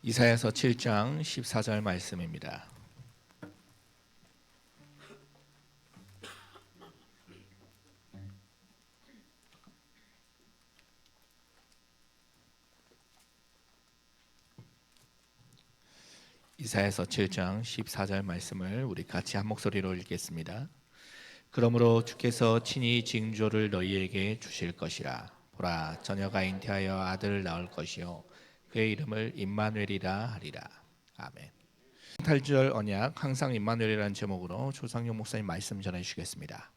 이사야서 7장 14절 말씀입니다. 이사야서 7장 14절 말씀을 우리 같이 한 목소리로 읽겠습니다. 그러므로 주께서 친히 징조를 너희에게 주실 것이라. 보라, 처녀가 잉태하여 아들을 낳을 것이요 그의 이름을 임마누엘이라 하리라. 아멘. 탈주절 언약 항상 임마누엘이라는 제목으로 조상용 목사님 말씀 전해 주시겠습니다.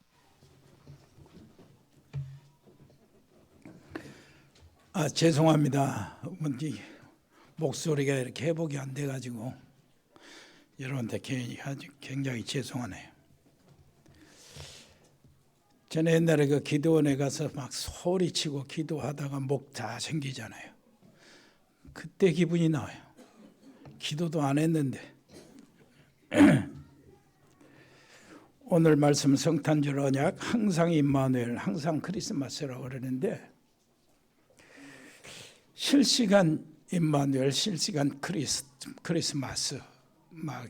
죄송합니다. 목소리가 이렇게 회복이 안 돼가지고 여러분한테 굉장히 죄송하네요. 전에 옛날에 그 기도원에 가서 막 소리치고 기도하다가 목 다 생기잖아요. 그때 기분이 나와요. 기도도 안 했는데. 오늘 말씀 성탄절 언약 항상 임마누엘, 항상 크리스마스라고 그러는데 실시간 임마누엘, 실시간 크리스마스 막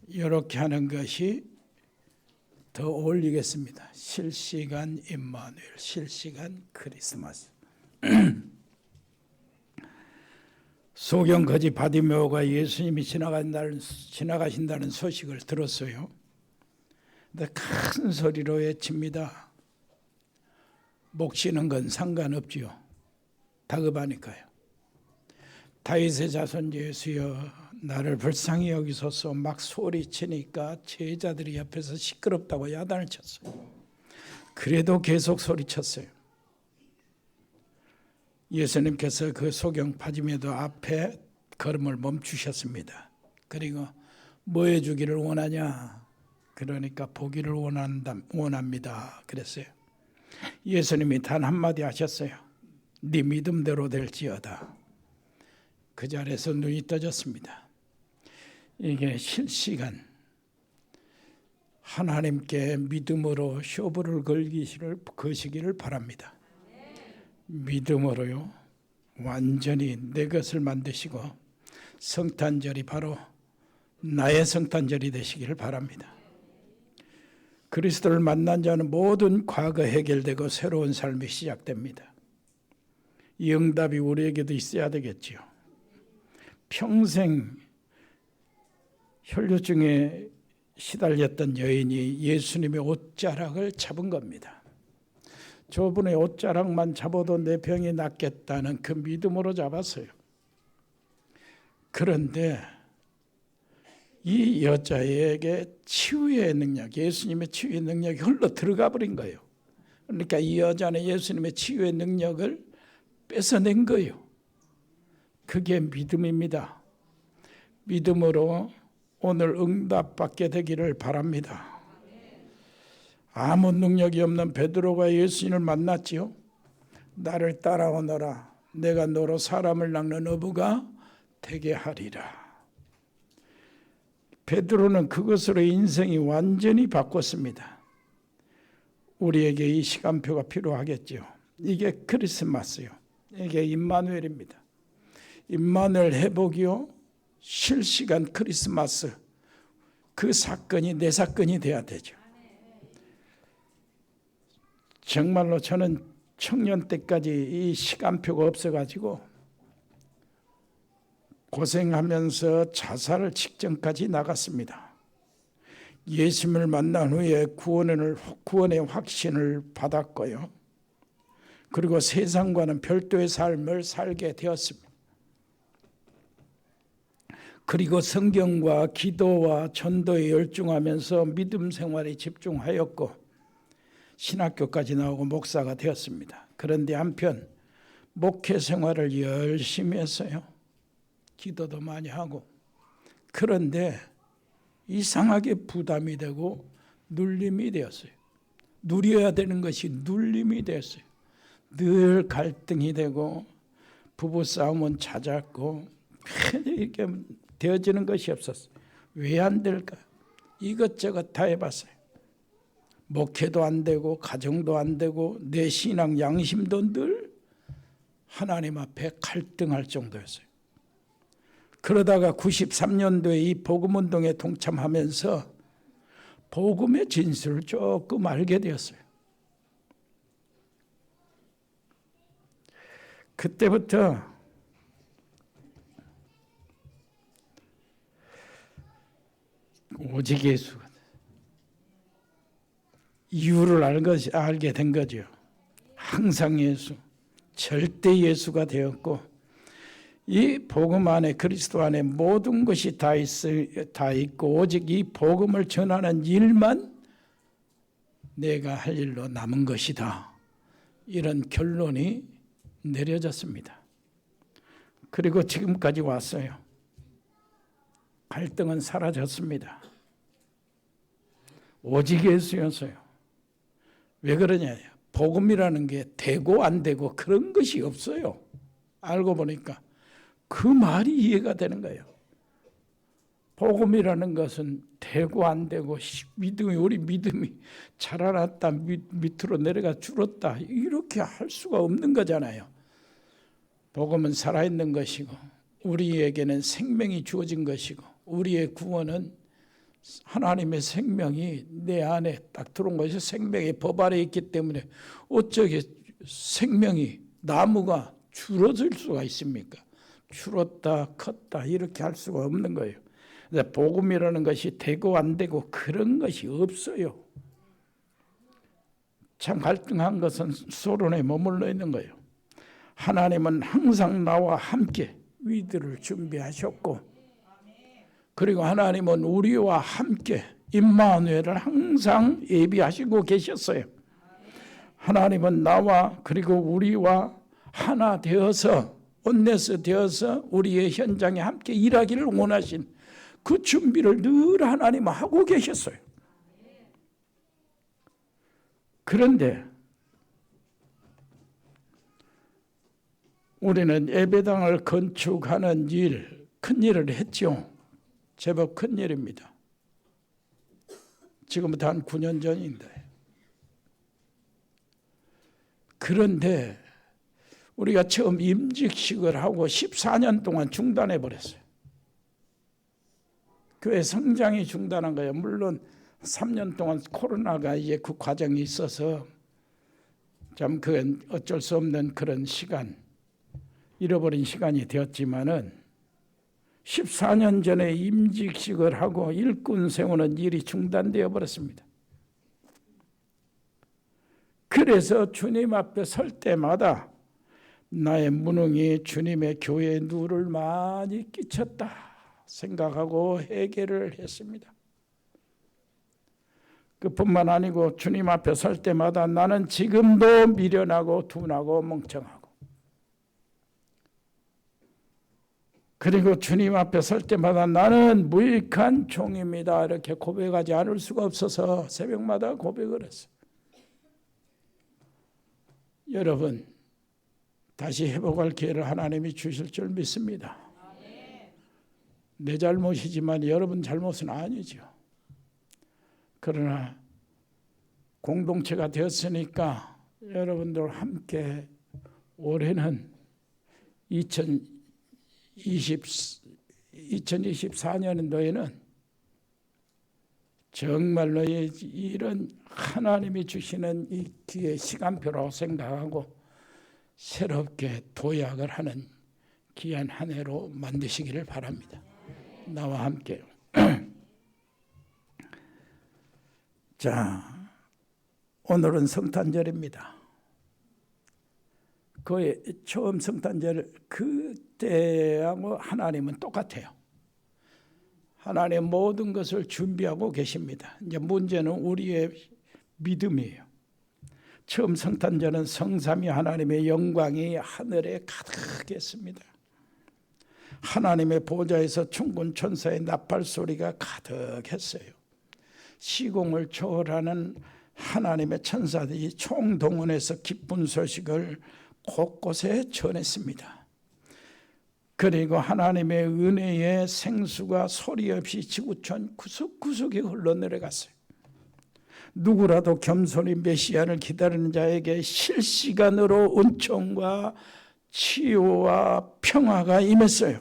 이렇게 하는 것이 더 어울리겠습니다. 실시간 임마누엘, 실시간 크리스마스. 소경 거지 바디메오가 예수님이 지나가신다는 소식을 들었어요. 근데 큰 소리로 외칩니다. 목쉬는 건 상관없지요. 다급하니까요. 다윗의 자손 예수여 나를 불쌍히 여기소서 막 소리치니까 제자들이 옆에서 시끄럽다고 야단을 쳤어요. 그래도 계속 소리쳤어요. 예수님께서 그 소경 바디메오 앞에 걸음을 멈추셨습니다. 그리고 뭐 해주기를 원하냐? 그러니까 보기를 원합니다. 그랬어요. 예수님이 단 한마디 하셨어요. 네 믿음대로 될지어다. 그 자리에서 눈이 떠졌습니다. 이게 실시간 하나님께 믿음으로 쇼부를 거시기를 바랍니다. 믿음으로요. 완전히 내 것을 만드시고 성탄절이 바로 나의 성탄절이 되시기를 바랍니다. 그리스도를 만난 자는 모든 과거 해결되고 새로운 삶이 시작됩니다. 이 응답이 우리에게도 있어야 되겠지요. 평생 혈류증에 시달렸던 여인이 예수님의 옷자락을 잡은 겁니다. 저분의 옷자락만 잡아도 내 병이 낫겠다는 그 믿음으로 잡았어요. 그런데 이 여자에게 치유의 능력, 예수님의 치유의 능력이 흘러 들어가 버린 거예요. 그러니까 이 여자는 예수님의 치유의 능력을 뺏어낸 거예요. 그게 믿음입니다. 믿음으로 오늘 응답받게 되기를 바랍니다. 아무 능력이 없는 베드로가 예수님을 만났지요. 나를 따라오너라. 내가 너로 사람을 낚는 어부가 되게 하리라. 베드로는 그것으로 인생이 완전히 바꿨습니다. 우리에게 이 시간표가 필요하겠죠. 이게 크리스마스요. 이게 임마누엘입니다. 임마누엘 회복이요. 실시간 크리스마스. 그 사건이 내 사건이 돼야 되죠. 정말로 저는 청년 때까지 이 시간표가 없어가지고 고생하면서 자살 직전까지 나갔습니다. 예수님을 만난 후에 구원의 확신을 받았고요. 그리고 세상과는 별도의 삶을 살게 되었습니다. 그리고 성경과 기도와 전도에 열중하면서 믿음 생활에 집중하였고 신학교까지 나오고 목사가 되었습니다. 그런데 한편 목회 생활을 열심히 했어요. 기도도 많이 하고. 그런데 이상하게 부담이 되고 눌림이 되었어요. 누려야 되는 것이 눌림이 되었어요. 늘 갈등이 되고 부부싸움은 잦았고 이렇게 되어지는 것이 없었어요. 왜 안 될까? 이것저것 다 해봤어요. 목회도 안 되고 가정도 안 되고 내 신앙 양심도 늘 하나님 앞에 갈등할 정도였어요. 그러다가 93년도에 이 복음운동에 동참하면서 복음의 진실을 조금 알게 되었어요. 그때부터 오직 예수가 이유를 알게 된 거죠. 항상 예수, 절대 예수가 되었고 이 복음 안에 그리스도 안에 모든 것이 다 있고 오직 이 복음을 전하는 일만 내가 할 일로 남은 것이다. 이런 결론이 내려졌습니다. 그리고 지금까지 왔어요. 갈등은 사라졌습니다. 오직 예수였어요. 왜 그러냐? 복음이라는 게 되고 안 되고 그런 것이 없어요. 알고 보니까 그 말이 이해가 되는 거예요. 복음이라는 것은 되고 안 되고 우리 믿음이 자라났다 밑으로 내려가 줄었다 이렇게 할 수가 없는 거잖아요. 복음은 살아있는 것이고 우리에게는 생명이 주어진 것이고 우리의 구원은 하나님의 생명이 내 안에 딱 들어온 것이 생명의 법 아래 있기 때문에 어쩌게 생명이 나무가 줄어들 수가 있습니까? 줄었다 컸다 이렇게 할 수가 없는 거예요. 복음이라는 것이 되고 안 되고 그런 것이 없어요. 참 갈등한 것은 소론에 머물러 있는 거예요. 하나님은 항상 나와 함께 위들을 준비하셨고 그리고 하나님은 우리와 함께 임마누엘을 항상 예비하시고 계셨어요. 하나님은 나와 그리고 우리와 하나 되어서 온네스 되어서 우리의 현장에 함께 일하기를 원하신 그 준비를 늘 하나님은 하고 계셨어요. 그런데 우리는 예배당을 건축하는 일, 큰 일을 했죠. 제법 큰 일입니다. 지금부터 한 9년 전인데. 그런데 우리가 처음 임직식을 하고 14년 동안 중단해 버렸어요. 교회 성장이 중단한 거예요. 물론 3년 동안 코로나가 이제 그 과정이 있어서 참 그건 어쩔 수 없는 그런 시간, 잃어버린 시간이 되었지만은 14년 전에 임직식을 하고 일꾼 세우는 일이 중단되어 버렸습니다. 그래서 주님 앞에 설 때마다 나의 무능이 주님의 교회에 누를 많이 끼쳤다 생각하고 회개를 했습니다. 그뿐만 아니고 주님 앞에 설 때마다 나는 지금도 미련하고 둔하고 멍청하고 그리고 주님 앞에 설 때마다 나는 무익한 종입니다. 이렇게 고백하지 않을 수가 없어서 새벽마다 고백을 했어요. 여러분 다시 회복할 기회를 하나님이 주실 줄 믿습니다. 내 잘못이지만 여러분 잘못은 아니죠. 그러나 공동체가 되었으니까 여러분들 함께 올해는 2024년도에는 정말로 이런 하나님이 주시는 이 기회 시간표라고 생각하고 새롭게 도약을 하는 귀한 한 해로 만드시기를 바랍니다. 나와 함께. 자, 오늘은 성탄절입니다. 그 처음 성탄절 그때하고 하나님은 똑같아요. 하나님 모든 것을 준비하고 계십니다. 이제 문제는 우리의 믿음이에요. 처음 성탄절은 성삼위 하나님의 영광이 하늘에 가득했습니다. 하나님의 보좌에서 충군 천사의 나팔 소리가 가득했어요. 시공을 초월하는 하나님의 천사들이 총동원해서 기쁜 소식을 곳곳에 전했습니다. 그리고 하나님의 은혜의 생수가 소리 없이 지구촌 구석구석에 흘러내려갔어요. 누구라도 겸손히 메시아를 기다리는 자에게 실시간으로 은총과 치유와 평화가 임했어요.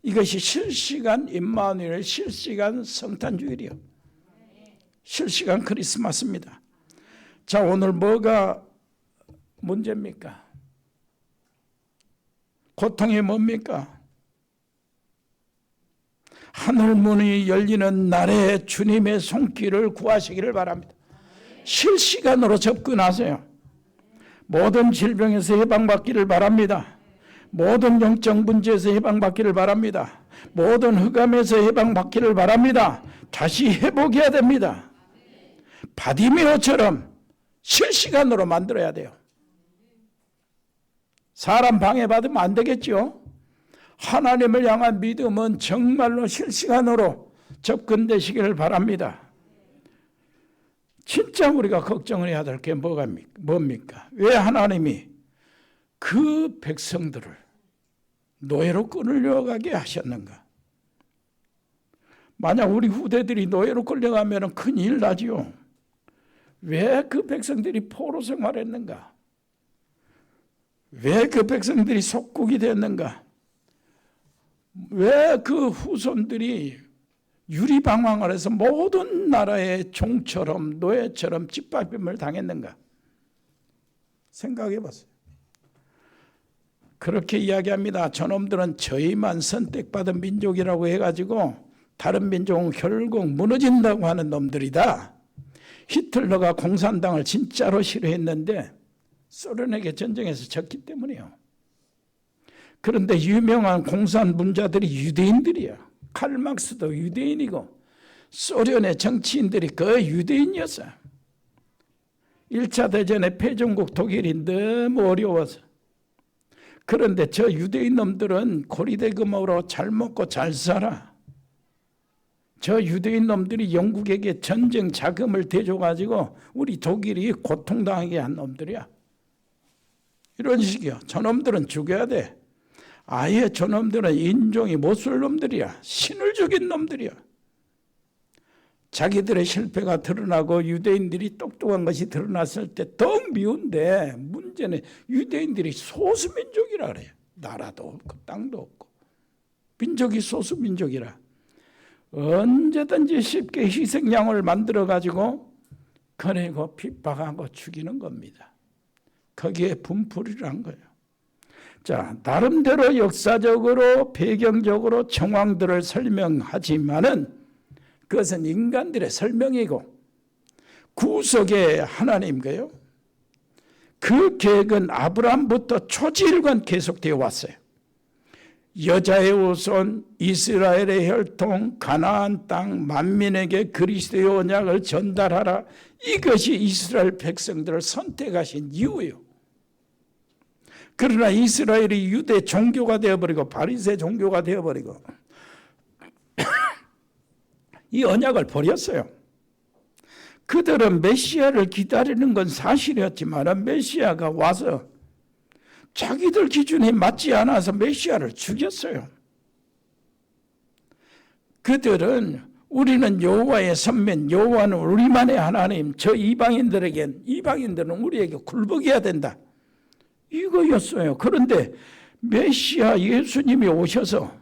이것이 실시간 임마누엘, 실시간 성탄주일이요. 실시간 크리스마스입니다. 자, 오늘 뭐가 문제입니까? 고통이 뭡니까? 하늘문이 열리는 날에 주님의 손길을 구하시기를 바랍니다. 실시간으로 접근하세요. 모든 질병에서 해방받기를 바랍니다. 모든 영적 문제에서 해방받기를 바랍니다. 모든 흑암에서 해방받기를 바랍니다. 다시 회복해야 됩니다. 바디메오처럼 실시간으로 만들어야 돼요. 사람 방해받으면 안 되겠죠. 하나님을 향한 믿음은 정말로 실시간으로 접근되시기를 바랍니다. 진짜 우리가 걱정을 해야 될 게 뭡니까? 왜 하나님이 그 백성들을 노예로 끌려가게 하셨는가? 만약 우리 후대들이 노예로 끌려가면 큰일 나지요. 왜 그 백성들이 포로 생활했는가? 왜 그 백성들이 속국이 됐는가? 왜 그 후손들이 유리방황을 해서 모든 나라의 종처럼 노예처럼 짓밟힘을 당했는가? 생각해 봤어요. 그렇게 이야기합니다. 저놈들은 저희만 선택받은 민족이라고 해가지고 다른 민족은 결국 무너진다고 하는 놈들이다. 히틀러가 공산당을 진짜로 싫어했는데 소련에게 전쟁에서 졌기 때문이에요. 그런데 유명한 공산분자들이 유대인들이야. 칼막스도 유대인이고 소련의 정치인들이 거의 유대인이었어요. 1차 대전의 패전국 독일이 너무 어려워서. 그런데 저 유대인 놈들은 고리대금으로 잘 먹고 잘 살아. 저 유대인 놈들이 영국에게 전쟁 자금을 대줘가지고 우리 독일이 고통당하게 한 놈들이야. 이런 식이야. 저놈들은 죽여야 돼. 아예 저놈들은 인종이 못쓸 놈들이야. 신을 죽인 놈들이야. 자기들의 실패가 드러나고 유대인들이 똑똑한 것이 드러났을 때 더욱 미운데 문제는 유대인들이 소수민족이라 그래요. 나라도 없고 땅도 없고 민족이 소수민족이라 언제든지 쉽게 희생양을 만들어가지고 그리고 핍박하고 죽이는 겁니다. 거기에 분풀이란 거예요. 자, 나름대로 역사적으로 배경적으로 정황들을 설명하지만은 그것은 인간들의 설명이고 구속의 하나님께요. 그 계획은 아브라함부터 초지일관 계속되어 왔어요. 여자의 후손, 이스라엘의 혈통, 가나안 땅 만민에게 그리스도의 언약을 전달하라. 이것이 이스라엘 백성들을 선택하신 이유예요. 그러나 이스라엘이 유대 종교가 되어버리고 바리새 종교가 되어버리고 이 언약을 버렸어요. 그들은 메시아를 기다리는 건 사실이었지만 메시아가 와서 자기들 기준에 맞지 않아서 메시아를 죽였어요. 그들은 우리는 여호와의 선민, 여호와는 우리만의 하나님, 저 이방인들은 우리에게 굴복해야 된다. 이거였어요. 그런데 메시아 예수님이 오셔서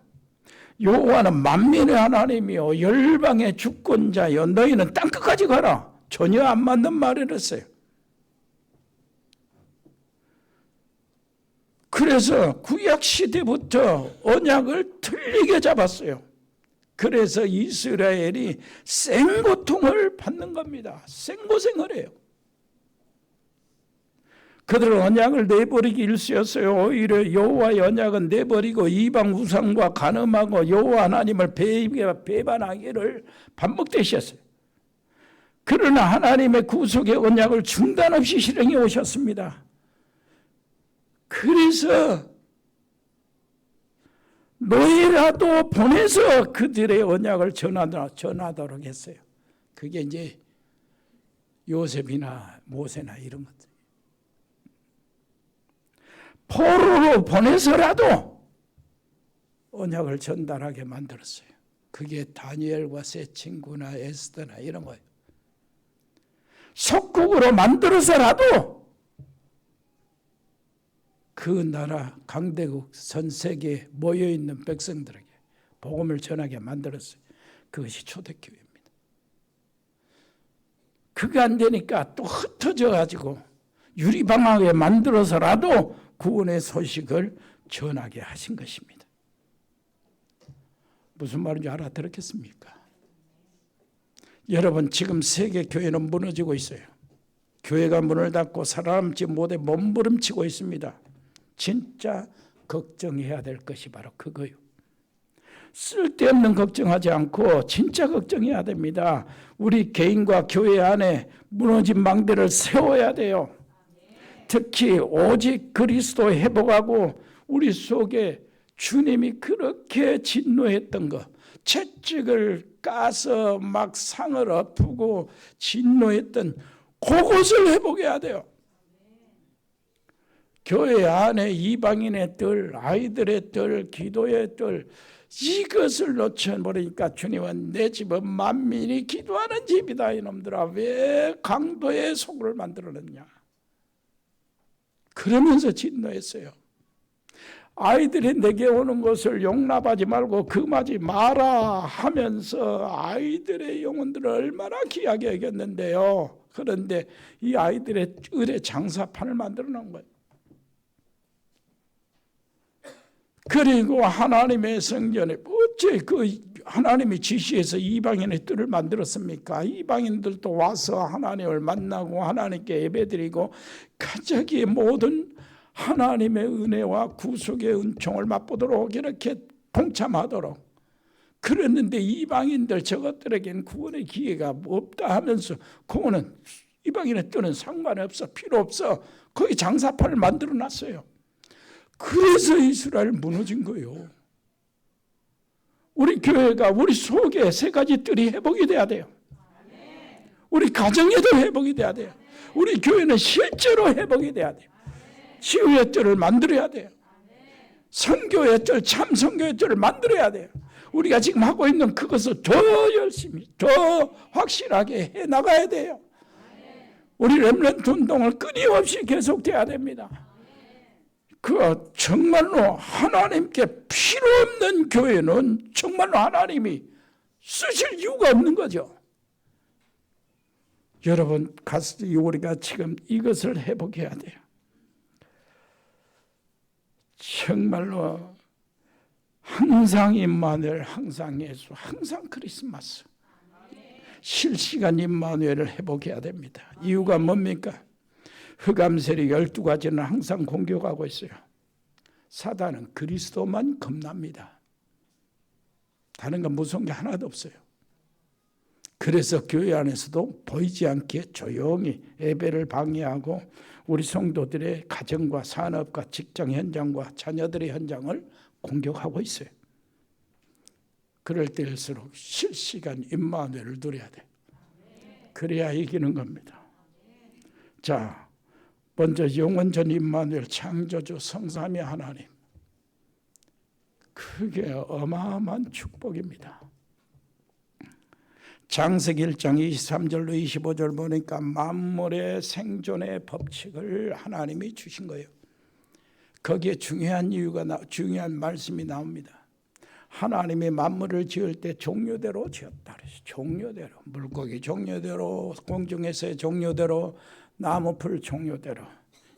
여호와는 만민의 하나님이요 열방의 주권자요 너희는 땅끝까지 가라. 전혀 안 맞는 말을 했어요. 그래서 구약 시대부터 언약을 틀리게 잡았어요. 그래서 이스라엘이 생고통을 받는 겁니다. 생고생을 해요. 그들은 언약을 내버리기 일쑤였어요. 오히려 여호와의 언약은 내버리고 이방 우상과 간음하고 여호와 하나님을 배반하기를 반복되셨어요. 그러나 하나님의 구속의 언약을 중단 없이 실행해 오셨습니다. 그래서 노예라도 보내서 그들의 언약을 전하도록 했어요. 그게 이제 요셉이나 모세나 이런 것들. 포로로 보내서라도 언약을 전달하게 만들었어요. 그게 다니엘과 세 친구나 에스더나 이런 거예요. 속국으로 만들어서라도 그 나라 강대국 전 세계에 모여있는 백성들에게 복음을 전하게 만들었어요. 그것이 초대교회입니다. 그게 안 되니까 또 흩어져 가지고 유리방하게 만들어서라도 구원의 소식을 전하게 하신 것입니다. 무슨 말인지 알아들었겠습니까? 여러분, 지금 세계 교회는 무너지고 있어요. 교회가 문을 닫고 살아남지 못해 몸부림치고 있습니다. 진짜 걱정해야 될 것이 바로 그거요. 쓸데없는 걱정하지 않고 진짜 걱정해야 됩니다. 우리 개인과 교회 안에 무너진 망대를 세워야 돼요. 특히 오직 그리스도 회복하고 우리 속에 주님이 그렇게 진노했던 것, 채찍을 까서 막 상을 엎고 진노했던 그것을 회복해야 돼요. 교회 안에 이방인의 뜰, 아이들의 뜰, 기도의 뜰, 이것을 놓쳐버리니까 주님은 내 집은 만민이 기도하는 집이다. 이놈들아, 왜 강도의 소굴을 만들어냈냐. 그러면서 진노했어요. 아이들이 내게 오는 것을 용납하지 말고 금하지 마라 하면서 아이들의 영혼들을 얼마나 귀하게 여겼는데요. 그런데 이 아이들의 을의 장사판을 만들어 놓은 거예요. 그리고 하나님의 성전에 어째 그 하나님이 지시해서 이방인의 뜰을 만들었습니까? 이방인들도 와서 하나님을 만나고 하나님께 예배드리고 가자기의 모든 하나님의 은혜와 구속의 은총을 맛보도록 이렇게 동참하도록 그랬는데 이방인들 저것들에게는 구원의 기회가 없다 하면서 그거는 이방인의 뜰은 상관없어, 필요 없어. 거기 장사판을 만들어 놨어요. 그래서 이스라엘 무너진 거예요. 우리 교회가 우리 속에 세 가지 뜰이 회복이 돼야 돼요. 우리 가정에도 회복이 돼야 돼요. 우리 교회는 실제로 회복이 돼야 돼요. 치유의 뜰을 만들어야 돼요. 선교의 뜰, 참 선교의 뜰을 만들어야 돼요. 우리가 지금 하고 있는 그것을 더 열심히, 더 확실하게 해나가야 돼요. 우리 렘넌트 운동을 끊임없이 계속돼야 됩니다. 그 정말로 하나님께 필요 없는 교회는 정말로 하나님이 쓰실 이유가 없는 거죠. 여러분, 우리가 지금 이것을 회복해야 돼요. 정말로 항상 임마누엘, 항상 예수, 항상 크리스마스, 실시간 임마누엘을 회복해야 됩니다. 이유가 뭡니까? 흑암세력 12가지는 항상 공격하고 있어요. 사단은 그리스도만 겁납니다. 다른 건 무서운 게 하나도 없어요. 그래서 교회 안에서도 보이지 않게 조용히 예배를 방해하고 우리 성도들의 가정과 산업과 직장 현장과 자녀들의 현장을 공격하고 있어요. 그럴 때일수록 실시간 임마누엘을 누려야 돼. 그래야 이기는 겁니다. 자, 먼저 영원전 임마누엘 창조주 성삼위 하나님, 그게 어마어마한 축복입니다. 창세기 1장 23절로 25절 보니까 만물의 생존의 법칙을 하나님이 주신 거예요. 거기에 중요한 말씀이 나옵니다. 하나님이 만물을 지을 때 종류대로 지었다. 종류대로, 물고기 종류대로, 공중에서의 종류대로, 나무풀 종류대로.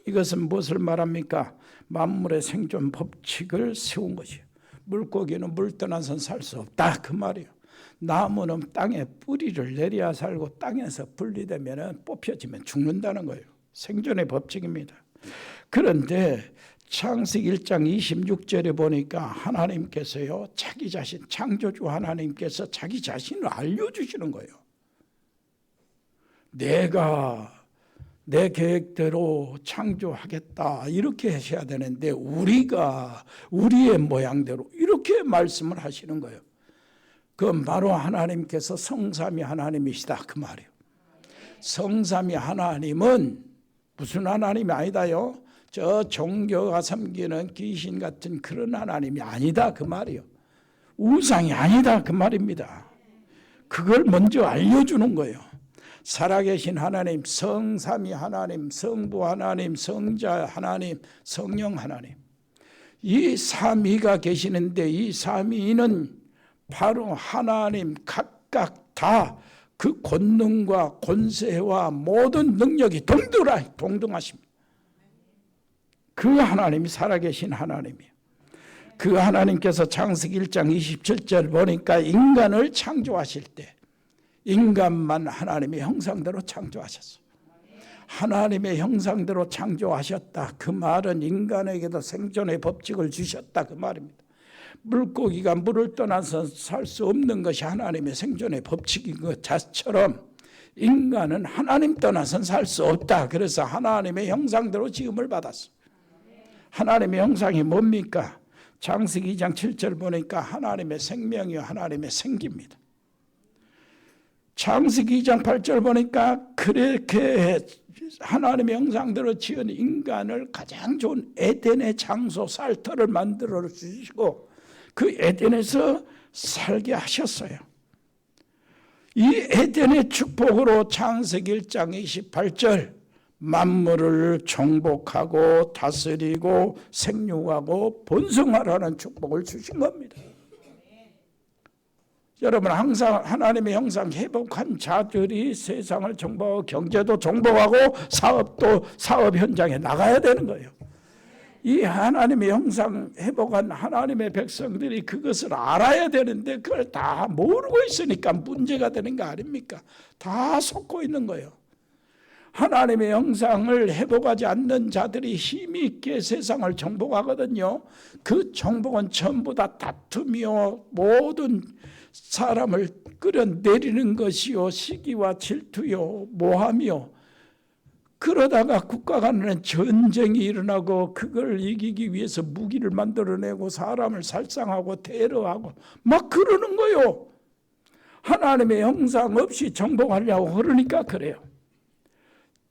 이것은 무엇을 말합니까? 만물의 생존 법칙을 세운 것이에요. 물고기는 물 떠나서는 살 수 없다, 그 말이에요. 나무는 땅에 뿌리를 내려야 살고 땅에서 분리되면 뽑혀지면 죽는다는 거예요. 생존의 법칙입니다. 그런데 창세기 1장 26절에 보니까 하나님께서요, 자기 자신, 창조주 하나님께서 자기 자신을 알려주시는 거예요. 내가 내 계획대로 창조하겠다 이렇게 하셔야 되는데 우리가 우리의 모양대로 이렇게 말씀을 하시는 거예요. 그건 바로 하나님께서 성삼위 하나님이시다, 그 말이에요. 성삼위 하나님은 무슨 하나님이 아니다요, 저 종교가 섬기는 귀신 같은 그런 하나님이 아니다, 그 말이에요. 우상이 아니다, 그 말입니다. 그걸 먼저 알려주는 거예요. 살아계신 하나님, 성삼위 하나님, 성부 하나님, 성자 하나님, 성령 하나님, 이 삼위가 계시는데 이 삼위는 바로 하나님 각각 다 그 권능과 권세와 모든 능력이 동등하십니다. 그 하나님이 살아계신 하나님이에요. 그 하나님께서 창세기 1장 27절 보니까 인간을 창조하실 때 인간만 하나님의 형상대로 창조하셨어요. 하나님의 형상대로 창조하셨다. 그 말은 인간에게도 생존의 법칙을 주셨다. 그 말입니다. 물고기가 물을 떠나서 살 수 없는 것이 하나님의 생존의 법칙인 것 자처럼 인간은 하나님 떠나서는 살 수 없다. 그래서 하나님의 형상대로 지음을 받았어. 하나님의 형상이 뭡니까? 창세기 2장 7절 보니까 하나님의 생명이요 하나님의 생기입니다. 창세기 2장 8절 보니까 그렇게 하나님의 형상대로 지은 인간을 가장 좋은 에덴의 장소 살터를 만들어 주시고 그 에덴에서 살게 하셨어요. 이 에덴의 축복으로 창세기 1장 28절 만물을 정복하고 다스리고 생육하고 번성하라는 축복을 주신 겁니다. 여러분, 항상 하나님의 형상 회복한 자들이 세상을 정복하고 경제도 정복하고 사업 현장에 나가야 되는 거예요. 이 하나님의 형상 회복한 하나님의 백성들이 그것을 알아야 되는데 그걸 다 모르고 있으니까 문제가 되는 거 아닙니까? 다 속고 있는 거예요. 하나님의 형상을 회복하지 않는 자들이 힘이 있게 세상을 정복하거든요. 그 정복은 전부 다 다툼이요 모든 사람을 끌어내리는 것이요 시기와 질투요 모함이요. 그러다가 국가 간의 전쟁이 일어나고 그걸 이기기 위해서 무기를 만들어내고 사람을 살상하고 테러하고 막 그러는 거요. 하나님의 형상 없이 정복하려고 그러니까 그래요.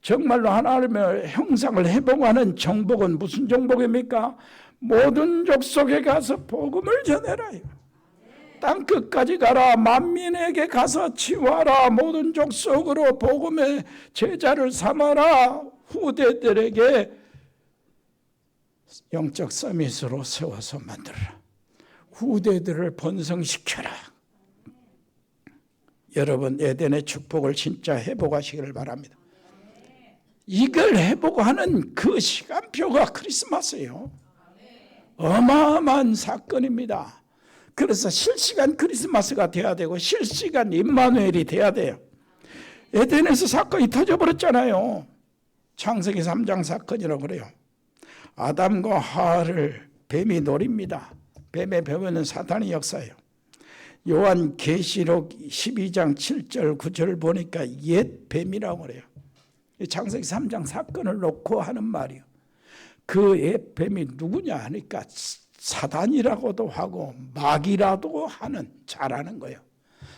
정말로 하나님의 형상을 회복하는 정복은 무슨 정복입니까? 모든 족속에 가서 복음을 전해라요. 땅 끝까지 가라. 만민에게 가서 치유하라. 모든 족속으로 복음의 제자를 삼아라. 후대들에게 영적 서밋으로 세워서 만들어라. 후대들을 번성시켜라. 여러분, 에덴의 축복을 진짜 회복하시기를 바랍니다. 이걸 회복하는 그 시간표가 크리스마스예요. 어마어마한 사건입니다. 그래서 실시간 크리스마스가 돼야 되고 실시간 임마누엘이 돼야 돼요. 에덴에서 사건이 터져버렸잖아요. 창세기 3장 사건이라고 그래요. 아담과 하와를 뱀이 노립니다. 뱀의 배후에는 사탄의 역사예요. 요한 계시록 12장 7절 9절 보니까 옛 뱀이라고 그래요. 창세기 3장 사건을 놓고 하는 말이요. 그 옛 뱀이 누구냐 하니까 사단이라고도 하고 마귀라도 하는 잘하는 거예요.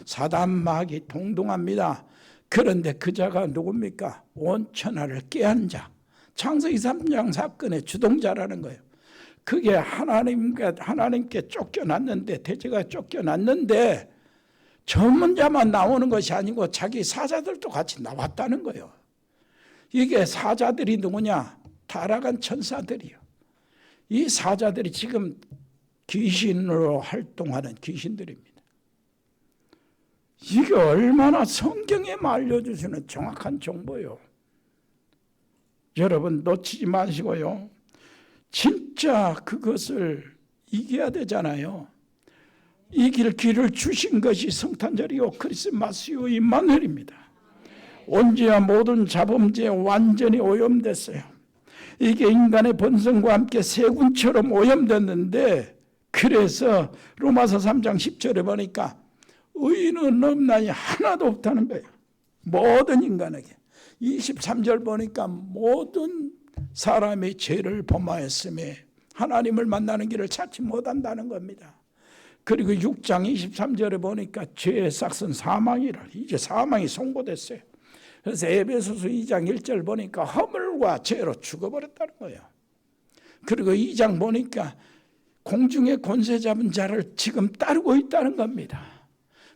사단 마귀 동등합니다. 그런데 그 자가 누굽니까? 온 천하를 깨한 자. 창세기 3장 사건의 주동자라는 거예요. 그게 하나님께 쫓겨났는데 대제가 쫓겨났는데 전문자만 나오는 것이 아니고 자기 사자들도 같이 나왔다는 거예요. 이게 사자들이 누구냐? 타락한 천사들이요. 이 사자들이 지금 귀신으로 활동하는 귀신들입니다. 이게 얼마나 성경에 알려주시는 정확한 정보요. 여러분 놓치지 마시고요. 진짜 그것을 이겨야 되잖아요. 이길 길을 주신 것이 성탄절이요 크리스마스요 임마누엘입니다. 온지와 모든 자범죄에 완전히 오염됐어요. 이게 인간의 본성과 함께 세군처럼 오염됐는데 그래서 로마서 3장 10절에 보니까 의인은 없나니 하나도 없다는 거예요. 모든 인간에게. 23절 보니까 모든 사람이 죄를 범하였음에 하나님을 만나는 길을 찾지 못한다는 겁니다. 그리고 6장 23절에 보니까 죄의 삭은 사망이라. 이제 사망이 선고됐어요. 그래서 에베소서 2장 1절 보니까 허물과 죄로 죽어버렸다는 거예요. 그리고 2장 보니까 공중의 권세 잡은 자를 지금 따르고 있다는 겁니다.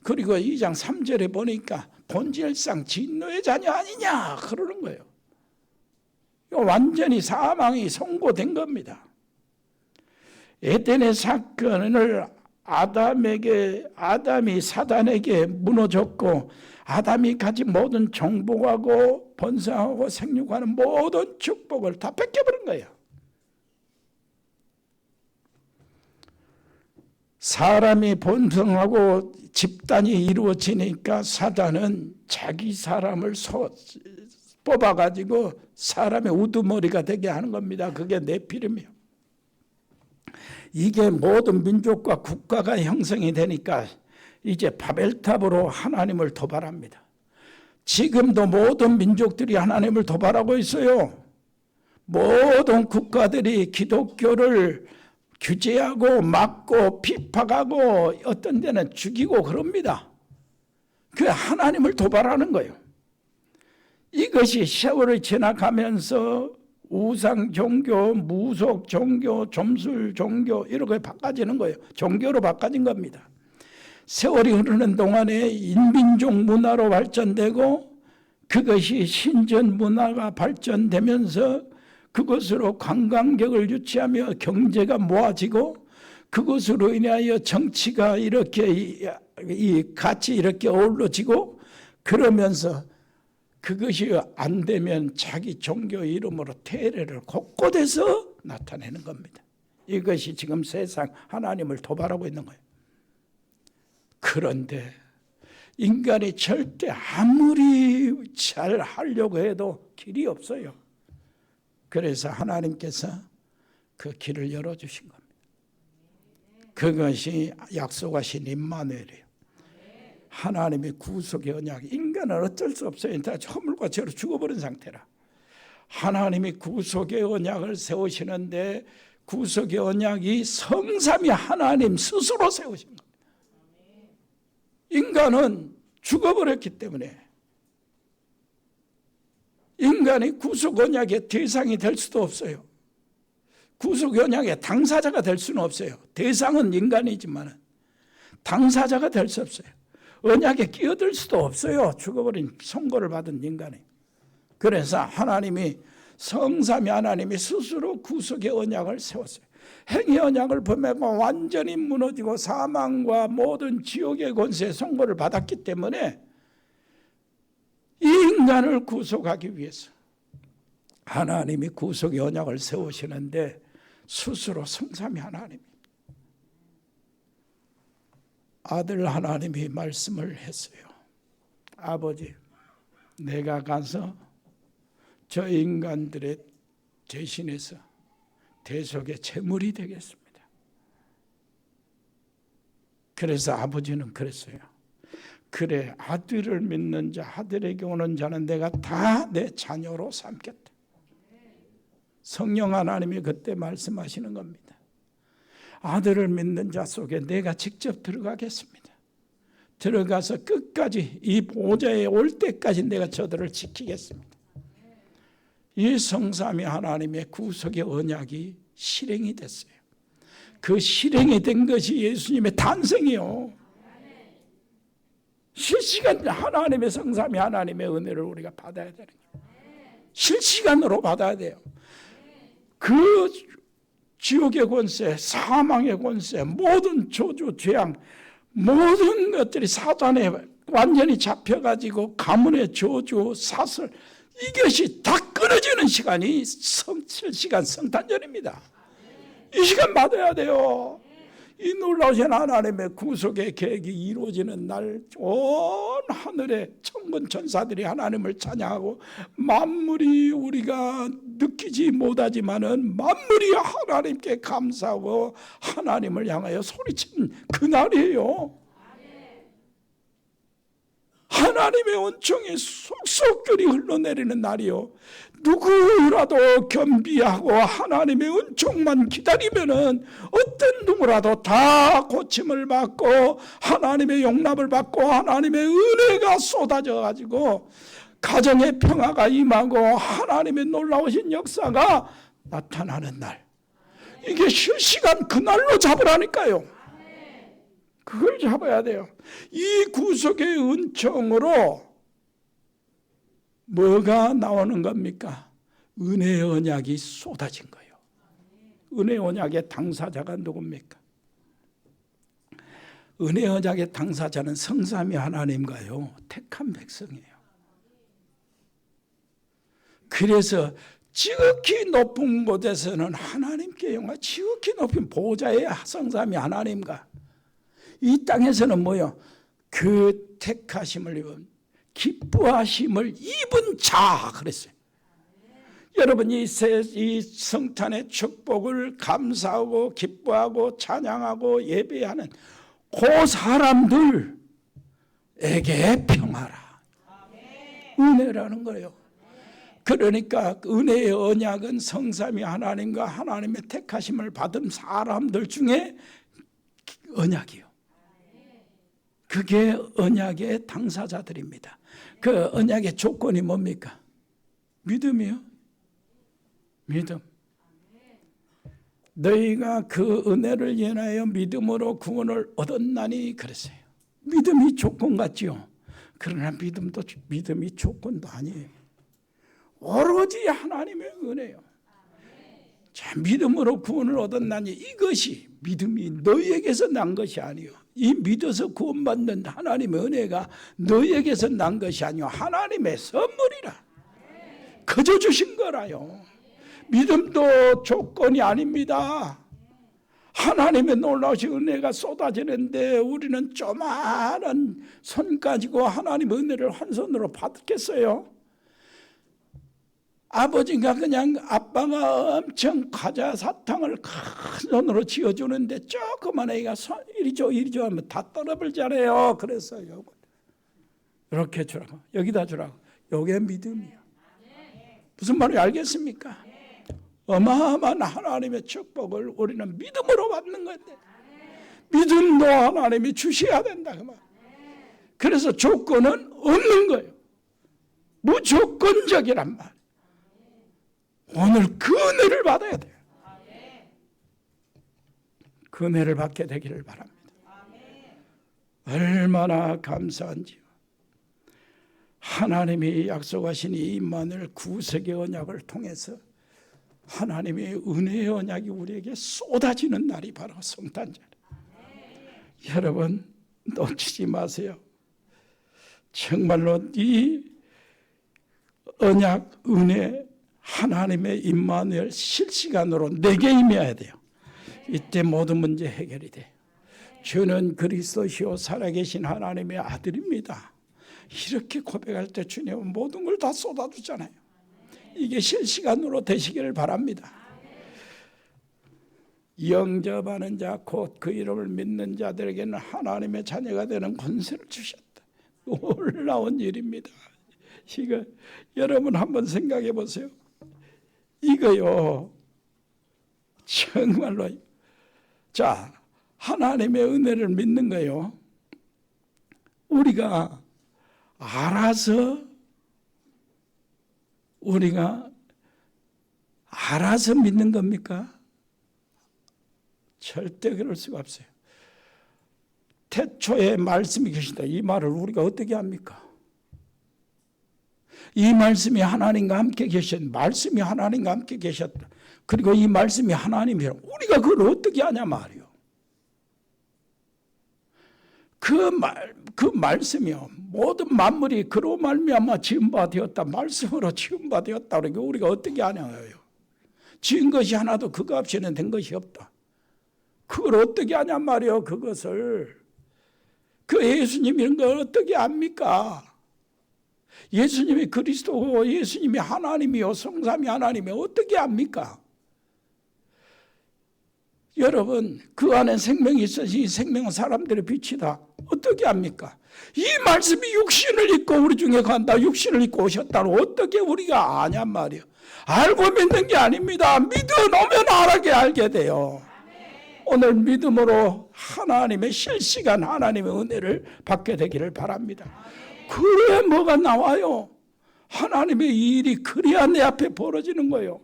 그리고 2장 3절에 보니까 본질상 진노의 자녀 아니냐 그러는 거예요. 완전히 사망이 선고된 겁니다. 에덴의 사건을 아담이 사단에게 무너졌고, 아담이 가진 모든 정복하고 번성하고 생육하는 모든 축복을 다 뺏겨버린 거예요. 사람이 번성하고 집단이 이루어지니까 사단은 자기 사람을 뽑아가지고 사람의 우두머리가 되게 하는 겁니다. 그게 네피림이에요. 이게 모든 민족과 국가가 형성이 되니까 이제 바벨탑으로 하나님을 도발합니다. 지금도 모든 민족들이 하나님을 도발하고 있어요. 모든 국가들이 기독교를 규제하고 막고 핍박하고 어떤 데는 죽이고 그럽니다. 그 하나님을 도발하는 거예요. 이것이 세월이 지나가면서 우상 종교, 무속 종교, 점술 종교 이렇게 바꿔지는 거예요. 종교로 바꿔진 겁니다. 세월이 흐르는 동안에 인민족 문화로 발전되고 그것이 신전 문화가 발전되면서 그것으로 관광객을 유치하며 경제가 모아지고 그것으로 인하여 정치가 이렇게 같이 이렇게 어우러지고 그러면서 그것이 안 되면 자기 종교 이름으로 테레를 곳곳에서 나타내는 겁니다. 이것이 지금 세상 하나님을 도발하고 있는 거예요. 그런데 인간이 절대 아무리 잘 하려고 해도 길이 없어요. 그래서 하나님께서 그 길을 열어주신 겁니다. 그것이 약속하신 임마누엘이에요. 하나님의 구속의 언약. 인간은 어쩔 수 없어요. 다 허물과 죄로 죽어버린 상태라. 하나님이 구속의 언약을 세우시는데 구속의 언약이 성삼위 하나님 스스로 세우신 겁니다. 인간은 죽어버렸기 때문에 인간이 구속 언약의 대상이 될 수도 없어요. 구속 언약의 당사자가 될 수는 없어요. 대상은 인간이지만 당사자가 될 수 없어요. 언약에 끼어들 수도 없어요. 죽어버린 선고를 받은 인간이. 그래서 하나님이 성삼위 하나님이 스스로 구속의 언약을 세웠어요. 행위 언약을 범하고 완전히 무너지고 사망과 모든 지옥의 권세의 선고를 받았기 때문에 이 인간을 구속하기 위해서 하나님이 구속의 언약을 세우시는데 스스로 성삼위 하나님 아들 하나님이 말씀을 했어요. 아버지, 내가 가서 저 인간들의 대신해서 대속의 제물이 되겠습니다. 그래서 아버지는 그랬어요. 그래, 아들을 믿는 자, 아들에게 오는 자는 내가 다 내 자녀로 삼겠다. 성령 하나님이 그때 말씀하시는 겁니다. 아들을 믿는 자 속에 내가 직접 들어가겠습니다. 들어가서 끝까지 이 보좌에 올 때까지 내가 저들을 지키겠습니다. 이 성삼위 하나님의 구속의 언약이 실행이 됐어요. 그 실행이 된 것이 예수님의 탄생이요. 실시간 하나님의 성삼위 하나님의 은혜를 우리가 받아야 되는 거예요. 실시간으로 받아야 돼요. 그 지옥의 권세, 사망의 권세, 모든 저주, 재앙, 모든 것들이 사단에 완전히 잡혀가지고 가문의 저주, 사슬 이것이 다 끊어지는 시간이 실시간 성탄절입니다. 이 시간 받아야 돼요. 이 놀라우신 하나님의 구속의 계획이 이루어지는 날 온 하늘의 천군 천사들이 하나님을 찬양하고 만물이 우리가 느끼지 못하지만은 만물이 하나님께 감사하고 하나님을 향하여 소리친 그날이에요. 하나님의 은총이 속속들이 흘러내리는 날이요. 누구라도 겸비하고 하나님의 은총만 기다리면은 어떤 누구라도 다 고침을 받고 하나님의 용납을 받고 하나님의 은혜가 쏟아져 가지고 가정의 평화가 임하고 하나님의 놀라우신 역사가 나타나는 날. 이게 실시간 그날로 잡으라니까요. 그걸 잡아야 돼요. 이 구속의 은총으로 뭐가 나오는 겁니까? 은혜의 언약이 쏟아진 거예요. 은혜의 언약의 당사자가 누굽니까? 은혜의 언약의 당사자는 성삼위 하나님과요, 택한 백성이에요. 그래서 지극히 높은 곳에서는 하나님께 영광, 지극히 높은 보좌의 성삼위 하나님과, 이 땅에서는 뭐요? 그 택하심을 입은, 기뻐하심을 입은 자 그랬어요. 여러분, 이 성탄의 축복을 감사하고 기뻐하고 찬양하고 예배하는 그 사람들에게 평하라. 은혜라는 거예요. 그러니까 은혜의 언약은 성삼위 하나님과 하나님의 택하심을 받은 사람들 중에 언약이요. 그게 언약의 당사자들입니다. 그 언약의 조건이 뭡니까? 믿음이요. 믿음. 너희가 그 은혜를 인하여 믿음으로 구원을 얻었나니 그랬어요. 믿음이 조건 같지요. 그러나 믿음이 조건도 아니에요. 오로지 하나님의 은혜요. 자, 믿음으로 구원을 얻었나니 이것이 믿음이 너희에게서 난 것이 아니요. 이 믿어서 구원받는 하나님의 은혜가 너희에게서 난 것이 아니요. 하나님의 선물이라. 거저 주신 거라요. 믿음도 조건이 아닙니다. 하나님의 놀라우신 은혜가 쏟아지는데 우리는 조그마한 손 가지고 하나님의 은혜를 한 손으로 받겠어요? 아버지가 그냥 아빠가 엄청 과자 사탕을 큰 손으로 쥐어주는데 조그만 애가 이리 줘 이리 줘 하면 다 떨어버리잖아요. 그랬어요. 이렇게 주라고, 여기다 주라고. 이게 믿음이에요. 무슨 말인지 알겠습니까? 어마어마한 하나님의 축복을 우리는 믿음으로 받는 건데, 믿음도 하나님이 주셔야 된다 그 말. 그래서 조건은 없는 거예요. 무조건적이란 말. 오늘 그 은혜를 받아야 돼요. 그 은혜를 받게 되기를 바랍니다. 얼마나 감사한지요. 하나님이 약속하신 이 임마누엘 구속의 언약을 통해서 하나님의 은혜의 언약이 우리에게 쏟아지는 날이 바로 성탄절. 여러분 놓치지 마세요. 정말로 이 언약, 은혜, 하나님의 임마누엘 실시간으로 내게 임해야 돼요. 이때 모든 문제 해결이 돼요. 주는 그리스도시요 살아계신 하나님의 아들입니다. 이렇게 고백할 때 주님은 모든 걸 다 쏟아주잖아요. 이게 실시간으로 되시기를 바랍니다. 영접하는 자 곧 그 이름을 믿는 자들에게는 하나님의 자녀가 되는 권세를 주셨다. 놀라운 일입니다. 이거 여러분 한번 생각해 보세요. 이거요 정말로, 자, 하나님의 은혜를 믿는 거요, 우리가 알아서 믿는 겁니까? 절대 그럴 수가 없어요. 태초에 말씀이 계시다, 이 말을 우리가 어떻게 합니까? 이 말씀이 하나님과 함께 말씀이 하나님과 함께 계셨다. 그리고 이 말씀이 하나님이라. 우리가 그걸 어떻게 하냐 말이요. 그 말씀이요. 모든 만물이 그로 말미암아 지은 바 되었다. 말씀으로 지은 바 되었다. 그러니까 우리가 어떻게 하냐고요. 지은 것이 하나도 그거 없이는 된 것이 없다. 그걸 어떻게 하냐 말이요. 그것을. 그 예수님 이런 걸 어떻게 압니까? 예수님이 그리스도고 예수님이 하나님이요 성삼위 하나님이 어떻게 압니까? 여러분 그 안에 생명이 있으시 생명은 사람들의 빛이다. 어떻게 압니까? 이 말씀이 육신을 입고 우리 중에 간다. 육신을 입고 오셨다는 어떻게 우리가 아냔 말이에요. 알고 믿는 게 아닙니다. 믿어놓으면 알게 돼요. 오늘 믿음으로 하나님의 실시간 하나님의 은혜를 받게 되기를 바랍니다. 그래 뭐가 나와요? 하나님의 일이 그래야 내 앞에 벌어지는 거예요.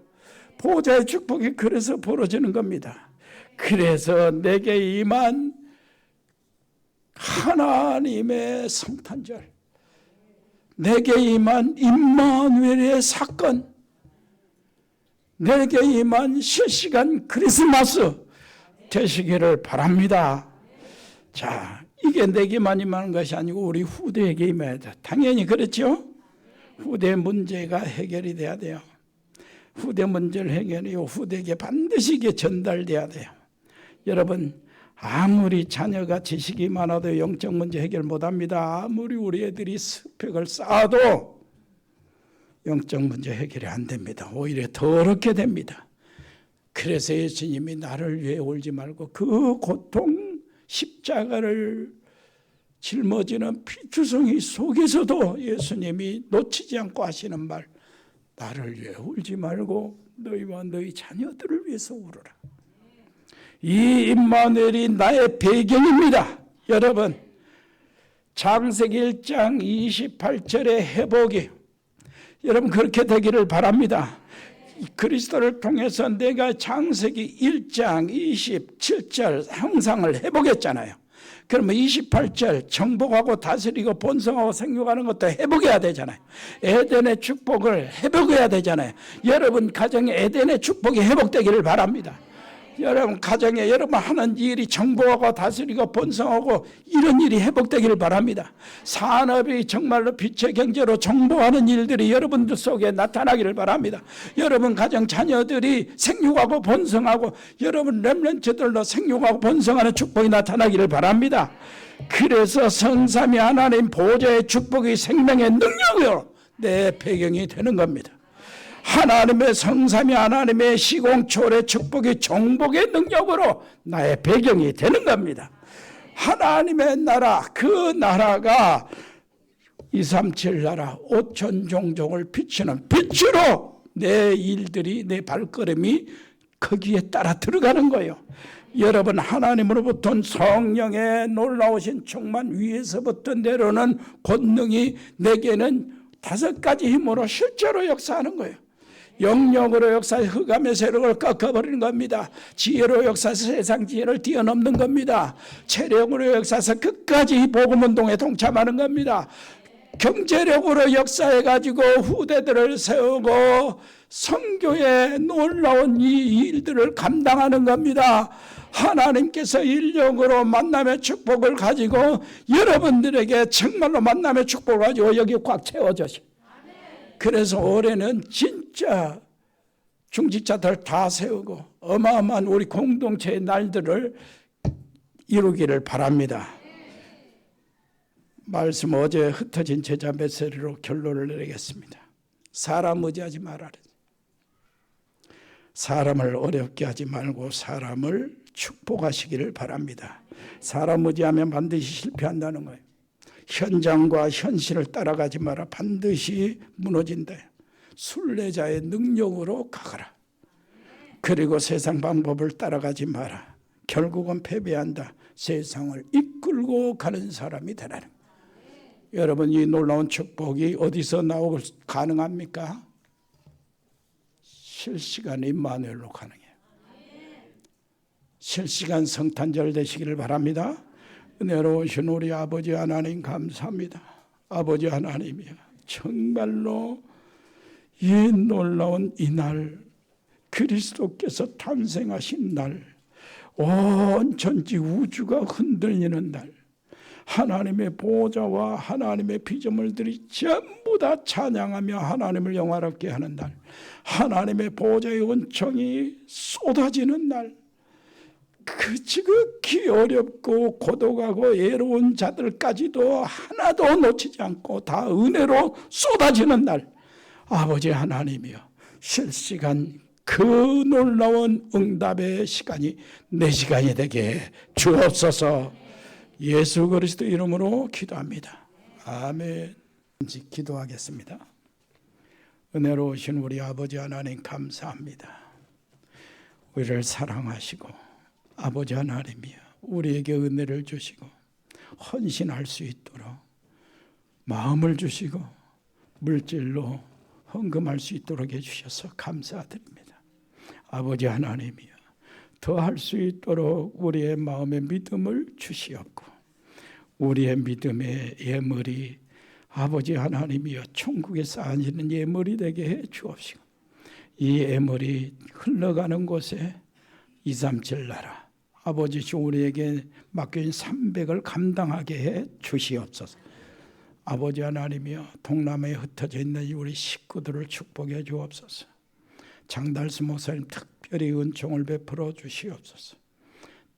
보좌의 축복이 그래서 벌어지는 겁니다. 그래서 내게 임한 하나님의 성탄절, 내게 임한 임마누엘의 사건, 내게 임한 실시간 크리스마스 되시기를 바랍니다. 자, 이게 내게만 임하는 것이 아니고 우리 후대에게 임해야 돼. 당연히 그렇죠? 후대 문제가 해결이 돼야 돼요. 후대 문제를 해결해요. 후대에게 반드시 이게 전달돼야 돼요. 여러분, 아무리 자녀가 지식이 많아도 영적 문제 해결 못합니다. 아무리 우리 애들이 스펙을 쌓아도 영적 문제 해결이 안 됩니다. 오히려 더 어렵게 됩니다. 그래서 예수님이 나를 위해 울지 말고 그 고통, 십자가를 짊어지는 피투성이 속에서도 예수님이 놓치지 않고 하시는 말, 나를 위해 울지 말고 너희와 너희 자녀들을 위해서 울어라. 이 임마누엘이 나의 배경입니다. 여러분, 창세기 1장 28절의 회복이 여러분 그렇게 되기를 바랍니다. 그리스도를 통해서 내가 창세기 1장 27절 형상을 회복했잖아요. 그러면 28절 정복하고 다스리고 번성하고 생육하는 것도 회복해야 되잖아요. 에덴의 축복을 회복해야 되잖아요. 여러분 가정에 에덴의 축복이 회복되기를 바랍니다. 여러분 가정에 여러분 하는 일이 정복하고 다스리고 번성하고 이런 일이 회복되기를 바랍니다. 산업이 정말로 빛의 경제로 정복하는 일들이 여러분들 속에 나타나기를 바랍니다. 여러분 가정 자녀들이 생육하고 번성하고 여러분 렘넌트들로 생육하고 번성하는 축복이 나타나기를 바랍니다. 그래서 성삼위 하나님 보좌의 축복이 생명의 능력으로 내 배경이 되는 겁니다. 하나님의 성삼위 하나님의 시공초월의 축복이 정복의 능력으로 나의 배경이 되는 겁니다. 하나님의 나라, 그 나라가 237 나라 5천 종족을 비추는 빛으로 내 일들이, 내 발걸음이 거기에 따라 들어가는 거예요. 여러분 하나님으로부터 성령의 놀라우신 충만, 위에서부터 내려오는 권능이 내게는 5가지 힘으로 실제로 역사하는 거예요. 영역으로 역사해 흑암의 세력을 꺾어버리는 겁니다. 지혜로 역사해서 세상 지혜를 뛰어넘는 겁니다. 체력으로 역사해서 끝까지 복음운동에 동참하는 겁니다. 경제력으로 역사해가지고 후대들을 세우고 선교의 놀라운 이 일들을 감당하는 겁니다. 하나님께서 인력으로 만남의 축복을 가지고 여러분들에게 정말로 만남의 축복을 가지고 여기 꽉 채워주시고, 그래서 올해는 진짜 중직자들 다 세우고 어마어마한 우리 공동체의 날들을 이루기를 바랍니다. 말씀 어제 흩어진 제자 메시지로 결론을 내리겠습니다. 사람 의지하지 말아라. 사람을 어렵게 하지 말고 사람을 축복하시기를 바랍니다. 사람 의지하면 반드시 실패한다는 거예요. 현장과 현실을 따라가지 마라. 반드시 무너진다. 순례자의 능력으로 가거라. 그리고 세상 방법을 따라가지 마라. 결국은 패배한다. 세상을 이끌고 가는 사람이 되라는 거예요. 여러분, 이 놀라운 축복이 어디서 나오고 가능합니까? 실시간 임마누엘로 가능해요. 실시간 성탄절 되시기를 바랍니다. 은혜로우신 우리 아버지 하나님 감사합니다. 아버지 하나님이여, 정말로 이 놀라운 이날, 그리스도께서 탄생하신 날, 온 전지 우주가 흔들리는 날, 하나님의 보좌와 하나님의 피조물들이 전부 다 찬양하며 하나님을 영화롭게 하는 날, 하나님의 보좌의 은총이 쏟아지는 날, 그 지극히 어렵고 고독하고 애로운 자들까지도 하나도 놓치지 않고 다 은혜로 쏟아지는 날, 아버지 하나님이여, 실시간 그 놀라운 응답의 시간이 내 시간이 되게 주옵소서. 예수 그리스도 이름으로 기도합니다. 아멘. 기도하겠습니다. 은혜로우신 우리 아버지 하나님 감사합니다. 우리를 사랑하시고 아버지 하나님이여, 우리에게 은혜를 주시고 헌신할 수 있도록 마음을 주시고 물질로 헌금할 수 있도록 해주셔서 감사드립니다. 아버지 하나님이여, 더 할 수 있도록 우리의 마음의 믿음을 주시옵고 우리의 믿음의 예물이 아버지 하나님이여 천국에 쌓아지는 예물이 되게 해 주옵시고, 이 예물이 흘러가는 곳에 237 나라 아버지 우리에게 맡겨진 300을 감당하게 해 주시옵소서. 아버지 하나님이여 동남아에 흩어져 있는 우리 식구들을 축복해 주옵소서. 장달수 목사님 특별히 은총을 베풀어 주시옵소서.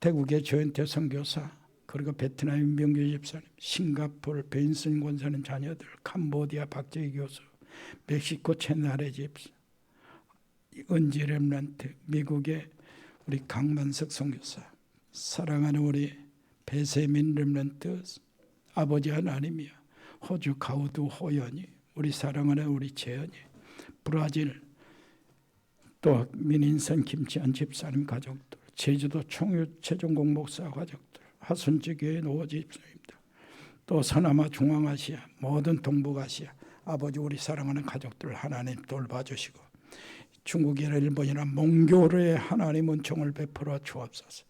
태국의 조현태 선교사, 그리고 베트남 임병규 집사님, 싱가포르 벤슨 권사님 자녀들, 캄보디아 박재희 교수, 멕시코 채나레 집사, 은지 렘넌트, 미국의 우리 강만석 선교사, 사랑하는 우리 배세민 렘넌트 아버지 하나님이여, 호주 가우두 호연이, 우리 사랑하는 우리 재현이, 브라질 또 민인선 김치환 집사님 가족들, 제주도 총유 최종공 목사 가족들, 하순지교회 노호 집사입니다. 또 서남아 중앙아시아 모든 동북아시아 아버지 우리 사랑하는 가족들 하나님 돌봐주시고, 중국이나 일본이나 몽골에 하나님 은총을 베풀어 주옵소서.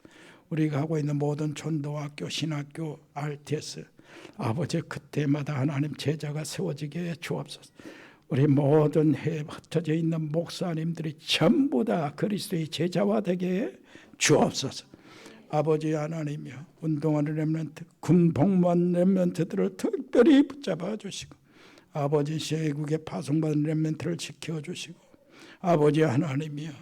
우리가 하고 있는 모든 전도학교, 신학교, RTS 아버지 그때마다 하나님 제자가 세워지게 해 주옵소서. 우리 모든 해에 흩어져 있는 목사님들이 전부 다 그리스도의 제자와 되게 해 주옵소서. 아버지 하나님이여 운동하는 렘넌트, 군복무한 렘넌트들을 특별히 붙잡아 주시고, 아버지 세국에 파송받은 렘넌트를 지켜주시고, 아버지 하나님이여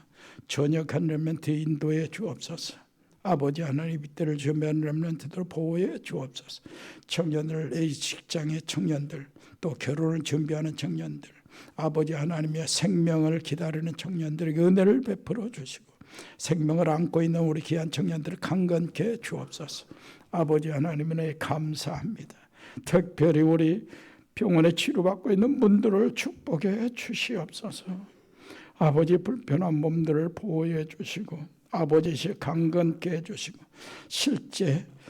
전역한 렘넌트 인도해 주옵소서. 아버지 하나님 이때를 준비한 렘넌트들 보호해 주옵소서. 청년들, 직장의 청년들, 또 결혼을 준비하는 청년들, 아버지 하나님이여 생명을 기다리는 청년들에게 은혜를 베풀어 주시고, 생명을 안고 있는 우리 귀한 청년들을 강건케 주옵소서. 아버지 하나님의 감사합니다. 특별히 우리 병원에 치료받고 있는 분들을 축복해 주시옵소서. 아버지 불편한 몸들을 보호해 주시고, 아버지 강건케 해주시고,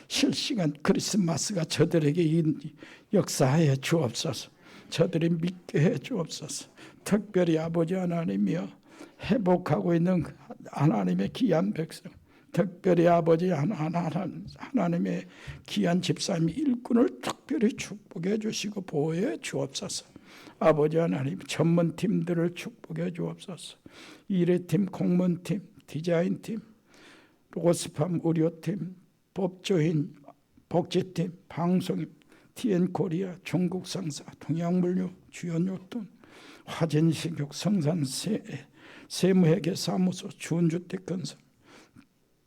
실시간 크리스마스가 저들에게 역사해 주옵소서. 저들이 믿게 해 주옵소서. 특별히 아버지 하나님이여 회복하고 있는 하나님의 귀한 백성, 특별히 아버지 하나님의 귀한 집사님 일꾼을 특별히 축복해 주시고 보호해 주옵소서. 아버지 하나님 전문팀들을 축복해 주옵소서. 일회팀, 공문팀, 디자인팀, 로고스팜 의료팀, 법조인, 복지팀, 방송인, TN코리아, 종국상사, 동양물류, 주연요돈, 화전식육, 성산세, 세무회계사무소, 주은주택건설,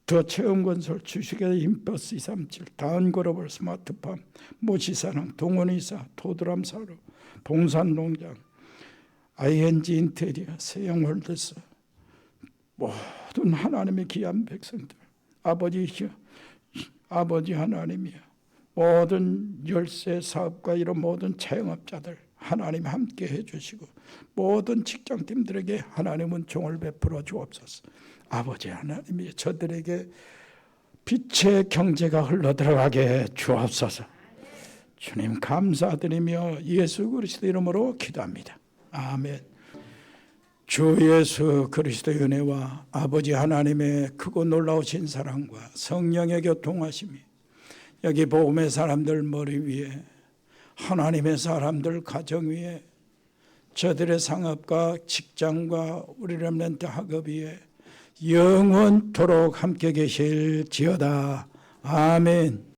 더 체험건설, 주식의 인버스 237, 다은그로벌, 스마트팜, 모시사랑, 동원이사, 도드람사로, 봉산농장, ING 인테리어, 세영홀드스, 모든 하나님의 귀한 백성들, 아버지 하나님이여 모든 열쇠 사업가 이런 모든 자영업자들 하나님 함께 해주시고, 모든 직장팀들에게 하나님은 종을 베풀어 주옵소서. 아버지 하나님이 저들에게 빛의 경제가 흘러들어가게 주옵소서. 주님 감사드리며 예수 그리스도 이름으로 기도합니다. 아멘. 주 예수 그리스도의 은혜와 아버지 하나님의 크고 놀라우신 사랑과 성령의 교통하심이 여기 복음의 사람들 머리 위에, 하나님의 사람들 가정 위에, 저들의 상업과 직장과 우리 렘넌트 학업 위에 영원토록 함께 계실지어다. 아멘.